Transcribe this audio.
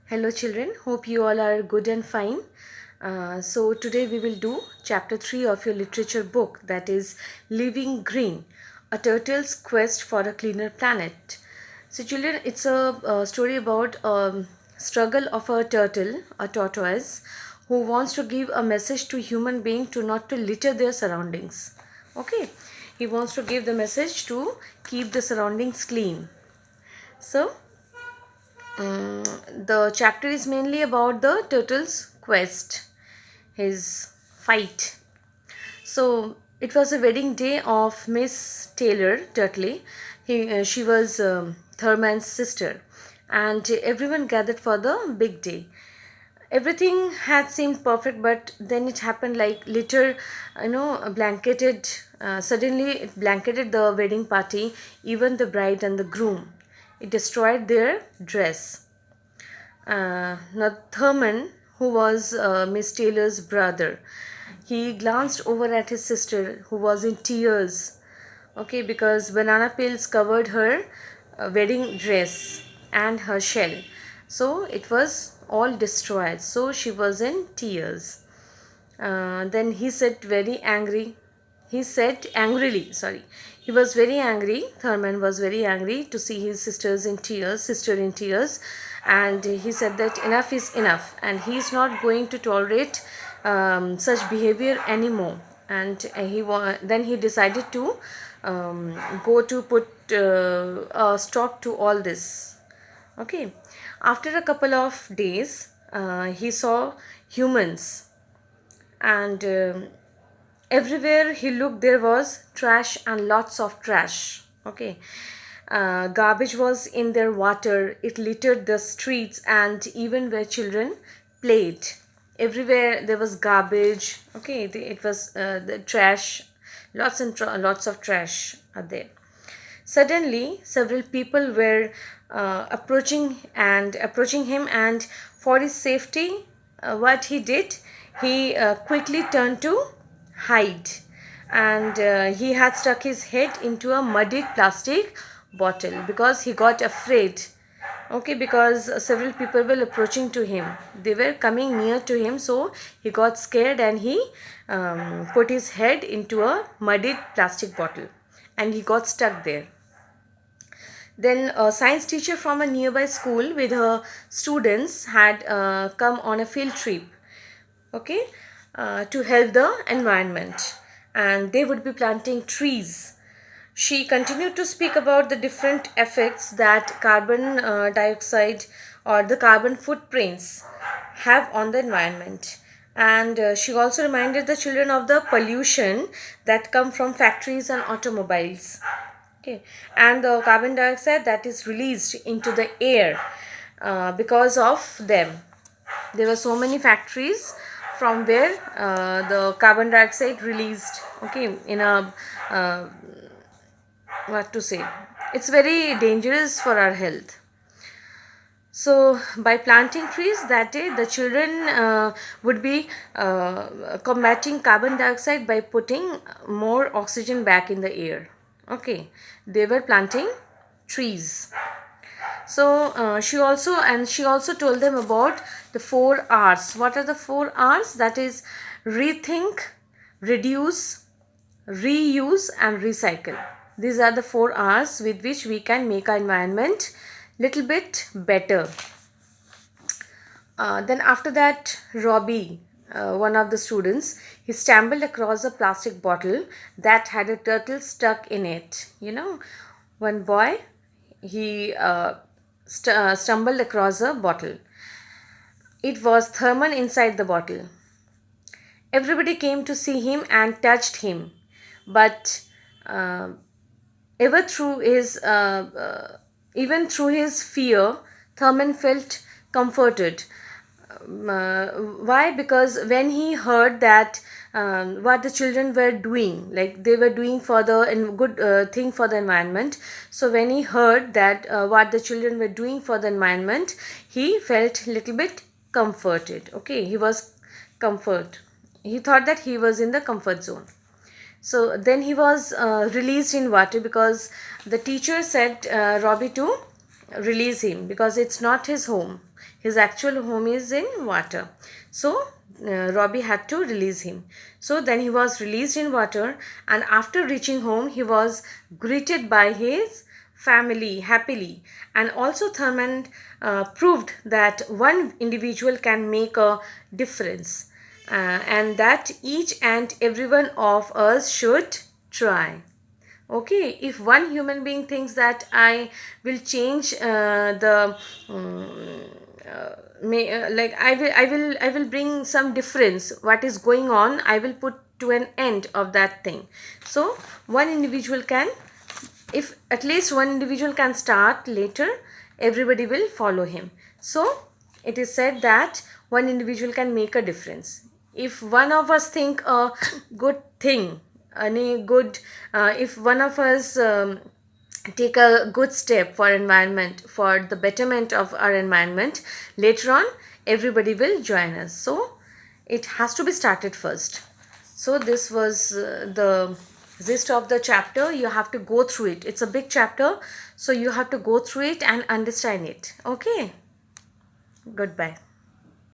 Hello children, hope you all are good and fine. So today we will do chapter 3 of your literature book, that is Living Green, A Turtle's Quest for a Cleaner Planet. So children, it's a story about struggle of a turtle, a tortoise, who wants to give a message to human being to not to litter their surroundings. Okay, he wants to give the message to keep the surroundings clean. So the chapter is mainly about the turtle's quest, his fight. So it was a wedding day of Miss Taylor Turtley. She was Thurman's sister, and everyone gathered for the big day. Everything had seemed perfect, but then it happened like litter, blanketed. Suddenly, it blanketed the wedding party, even the bride and the groom. It destroyed their dress. Now Thurman, who was Miss Taylor's brother, he glanced over at his sister, who was in tears. Okay, because banana peels covered her wedding dress and her shell, so it was all destroyed. So she was in tears. Then he said very angry. He said angrily, sorry. He was very angry. Thurman was very angry to see his sister in tears, and he said that enough is enough, and he is not going to tolerate such behavior anymore. And then he decided to go to put a stop to all this. Okay. After a couple of days, he saw humans, and everywhere he looked there was trash and lots of trash. Okay. Garbage was in their water, it littered the streets, and even where children played, everywhere there was garbage. Okay, it was the trash, lots and lots of trash are there. Suddenly, several people were approaching him, and for his safety, what he did, he quickly turned to hide, and he had stuck his head into a muddy plastic bottle because he got afraid. Okay, because several people were approaching to him, they were coming near to him, so he got scared and he put his head into a muddy plastic bottle, and he got stuck there. Then a science teacher from a nearby school with her students had come on a field trip, okay, to help the environment, and they would be planting trees. She continued to speak about the different effects that carbon dioxide or the carbon footprints have on the environment. And she also reminded the children of the pollution that come from factories and automobiles. Okay, and the carbon dioxide that is released into the air because of them. There were so many factories from where the carbon dioxide released. Okay, in a what to say, it's very dangerous for our health. So by planting trees that day, the children would be combating carbon dioxide by putting more oxygen back in the air. Okay, they were planting trees. So she also told them about the 4 R's. What are the 4 R's? That is rethink, reduce, reuse and recycle. These are the 4 R's with which we can make our environment little bit better. Then after that, Robbie, one of the students, he stumbled across a plastic bottle that had a turtle stuck in it. One boy, he stumbled across a bottle. It was Thurman inside the bottle. Everybody came to see him and touched him, but ever through his even through his fear, Thurman felt comforted. Why? Because when he heard that what the children were doing, like they were doing for the good thing for the environment, so when he heard that what the children were doing for the environment, he felt little bit comforted. Okay, he was comfort. He thought that he was in the comfort zone. So then he was released in water because the teacher said Robbie to release him because it's not his home. His actual home is in water. So Robbie had to release him. So then he was released in water, and after reaching home, he was greeted by his family happily. And also Thurman proved that one individual can make a difference, and that each and every one of us should try. Okay, if one human being thinks that I will change the like I will bring some difference what is going on, I will put to an end of that thing. So one individual can, if at least one individual can start, later everybody will follow him. So it is said that one individual can make a difference. If one of us think a good thing, any good, if one of us take a good step for environment, for the betterment of our environment, later on everybody will join us. So it has to be started first. So this was the gist of the chapter. You have to go through it. It's a big chapter, so you have to go through it and understand it. Okay, goodbye.